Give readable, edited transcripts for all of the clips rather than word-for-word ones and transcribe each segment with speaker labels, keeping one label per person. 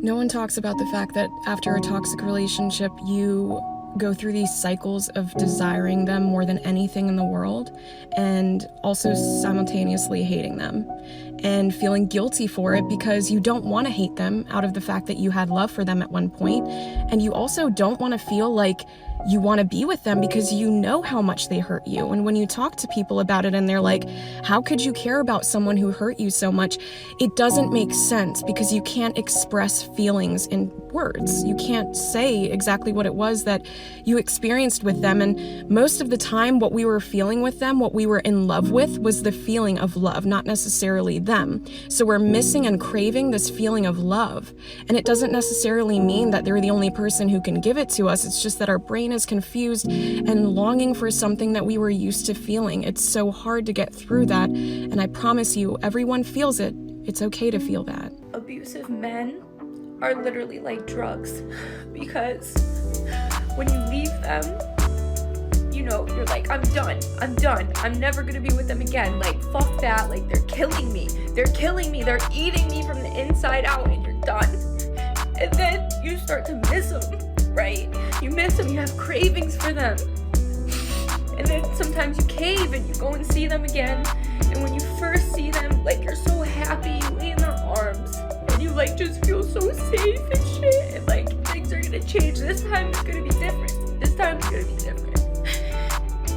Speaker 1: No one talks about the fact that after a toxic relationship, you go through these cycles of desiring them more than anything in the world, and also simultaneously hating them and feeling guilty for it because you don't want to hate them out of the fact that you had love for them at one point, and you also don't want to feel like you want to be with them because you know how much they hurt you. And when you talk to people about it and they're like, how could you care about someone who hurt you so much? It doesn't make sense because you can't express feelings in words. You can't say exactly what it was that you experienced with them. And most of the time, what we were feeling with them, what we were in love with, was the feeling of love, not necessarily them. So we're missing and craving this feeling of love. And it doesn't necessarily mean that they're the only person who can give it to us. It's just that our brain is confused and longing for something that we were used to feeling. It's so hard to get through that. And I promise you, everyone feels it. It's okay to feel that.
Speaker 2: Abusive men are literally like drugs, because when you leave them, you know, you're like, I'm done, I'm never gonna be with them again, like, fuck that, like, they're killing me, they're eating me from the inside out, and you're done. And then you start to miss them, right? You miss them, you have cravings for them, and then sometimes you cave and you go and see them again, and when you first see them, like, you're so happy, you lay in their arms, and you, like, just feel so safe and shit, and, like, things are gonna change. This time it's gonna be different.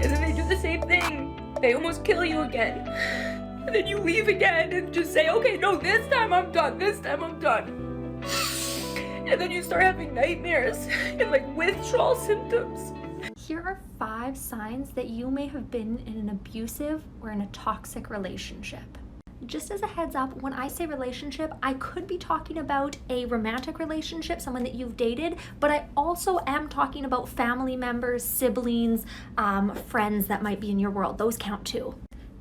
Speaker 2: And then they do the same thing. They almost kill you again. And then you leave again and just say, okay, no, this time I'm done. And then you start having nightmares and, like, withdrawal symptoms.
Speaker 3: Here are 5 signs that you may have been in an abusive or in a toxic relationship. Just as a heads up, when I say relationship, I could be talking about a romantic relationship, someone that you've dated, but I also am talking about family members, siblings, friends that might be in your world. Those count too.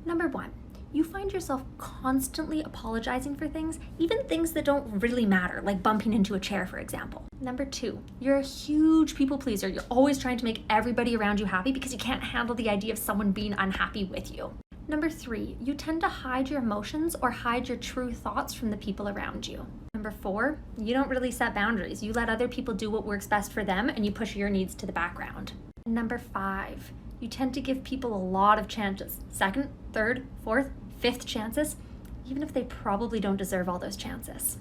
Speaker 3: Number 1, you find yourself constantly apologizing for things, even things that don't really matter, like bumping into a chair, for example. Number 2, you're a huge people pleaser. You're always trying to make everybody around you happy because you can't handle the idea of someone being unhappy with you. Number 3, you tend to hide your emotions or hide your true thoughts from the people around you. Number 4, you don't really set boundaries. You let other people do what works best for them and you push your needs to the background. Number 5, you tend to give people a lot of chances. 2nd, 3rd, 4th, 5th chances, even if they probably don't deserve all those chances.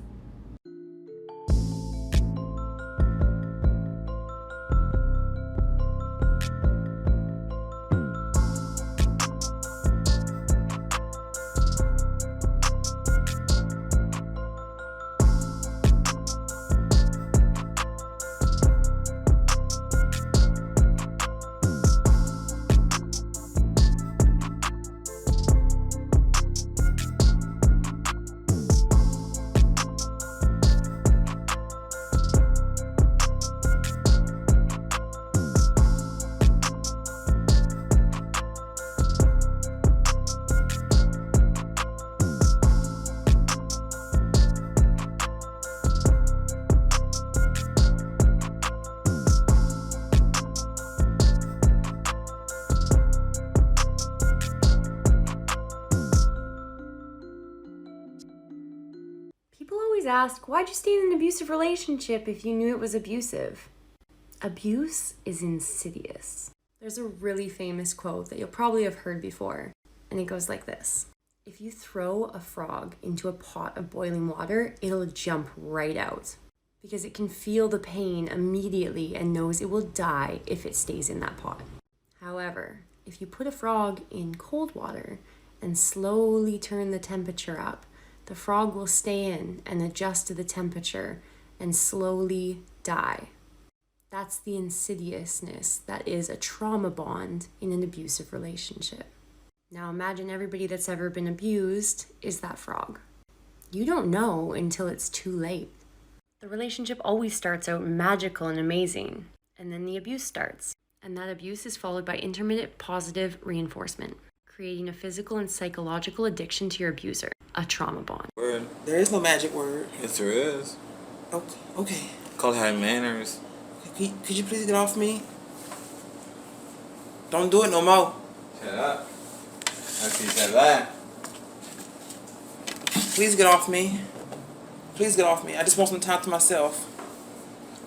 Speaker 4: People always ask, why'd you stay in an abusive relationship if you knew it was abusive? Abuse is insidious. There's a really famous quote that you'll probably have heard before, and it goes like this. If you throw a frog into a pot of boiling water, it'll jump right out because it can feel the pain immediately and knows it will die if it stays in that pot. However, if you put a frog in cold water and slowly turn the temperature up, the frog will stay in and adjust to the temperature and slowly die. That's the insidiousness that is a trauma bond in an abusive relationship. Now imagine everybody that's ever been abused is that frog. You don't know until it's too late. The relationship always starts out magical and amazing, and then the abuse starts. And that abuse is followed by intermittent positive reinforcement, creating a physical and psychological addiction to your abuser, a trauma bond.
Speaker 5: Word.
Speaker 6: There is no magic word.
Speaker 5: Yes, there is.
Speaker 6: Okay.
Speaker 5: Call it high manners.
Speaker 6: Could you please get off me? Don't do it no more.
Speaker 5: Shut up. I see that.
Speaker 6: Please get off me. Please get off me. I just want some time to myself.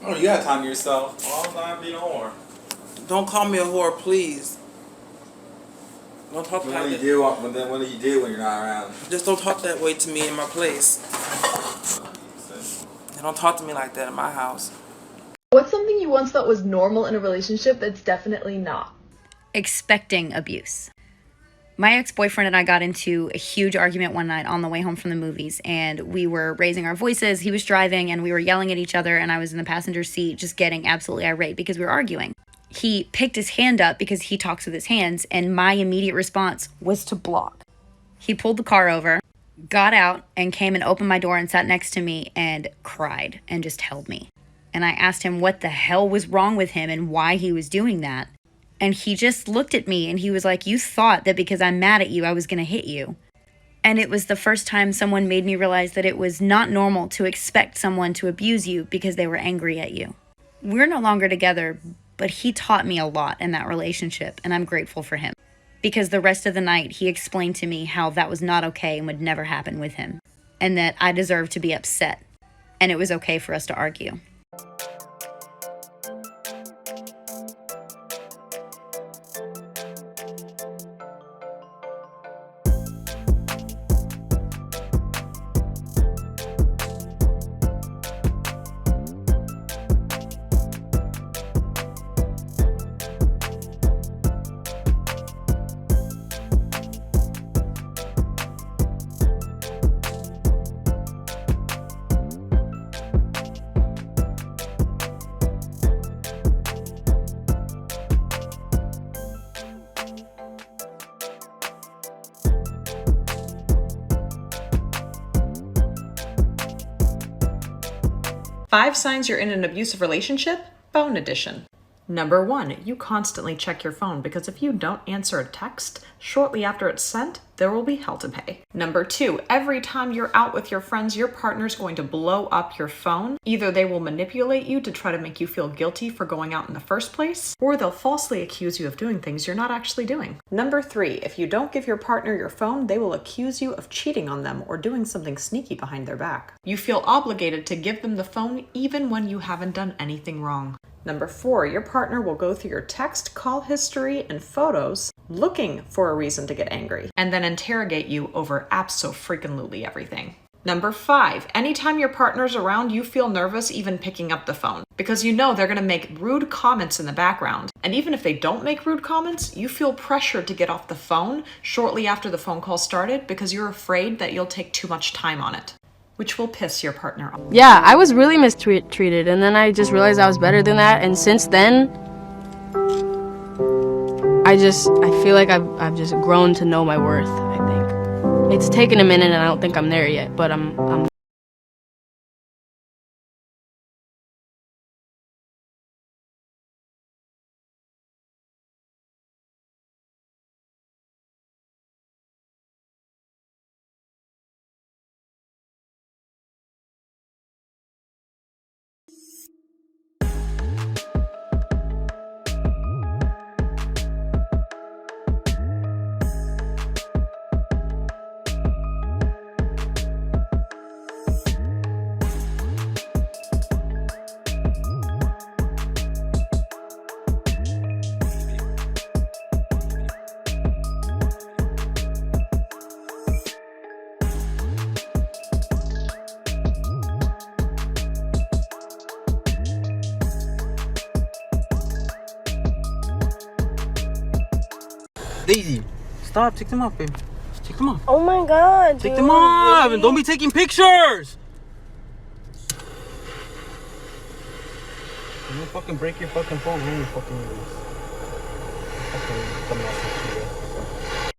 Speaker 5: Oh, you got time to yourself. All the time being a whore.
Speaker 6: Don't call me a whore, please. Don't talk
Speaker 5: What
Speaker 6: like
Speaker 5: do you
Speaker 6: that.
Speaker 5: do? What do you do when you're not around?
Speaker 6: Just don't talk that way to me in my place. And don't talk to me like that in my house.
Speaker 7: What's something you once thought was normal in a relationship that's definitely not?
Speaker 8: Expecting abuse. My ex-boyfriend and I got into a huge argument one night on the way home from the movies, and we were raising our voices. He was driving and we were yelling at each other, and I was in the passenger seat just getting absolutely irate because we were arguing. He picked his hand up because he talks with his hands, and my immediate response was to block. He pulled the car over, got out, and came and opened my door and sat next to me and cried and just held me. And I asked him what the hell was wrong with him and why he was doing that. And he just looked at me and he was like, you thought that because I'm mad at you, I was going to hit you. And it was the first time someone made me realize that it was not normal to expect someone to abuse you because they were angry at you. We're no longer together, but he taught me a lot in that relationship, and I'm grateful for him. Because the rest of the night, he explained to me how that was not okay and would never happen with him. And that I deserved to be upset. And it was okay for us to argue.
Speaker 9: Five signs you're in an abusive relationship, phone edition. Number 1, you constantly check your phone because if you don't answer a text shortly after it's sent, there will be hell to pay. Number 2, every time you're out with your friends, your partner's going to blow up your phone. Either they will manipulate you to try to make you feel guilty for going out in the first place, or they'll falsely accuse you of doing things you're not actually doing. Number 3, if you don't give your partner your phone, they will accuse you of cheating on them or doing something sneaky behind their back. You feel obligated to give them the phone even when you haven't done anything wrong. Number 4, your partner will go through your text, call history, and photos looking for a reason to get angry, and then interrogate you over abso-freaking-lutely everything. Number 5, anytime your partner's around, you feel nervous even picking up the phone, because you know they're going to make rude comments in the background. And even if they don't make rude comments, you feel pressured to get off the phone shortly after the phone call started because you're afraid that you'll take too much time on it, which will piss your partner off.
Speaker 10: Yeah, I was really mistreated, and then I just realized I was better than that, and since then, I feel like I've just grown to know my worth, I think. It's taken a minute, and I don't think I'm there yet, but I'm
Speaker 6: Daisy, stop. Take them off, babe. Take them off.
Speaker 10: Oh my god,
Speaker 6: Take them off.
Speaker 10: really?
Speaker 6: And don't be taking pictures. You don't fucking break your fucking phone. When you fucking use. Fucking dumbass.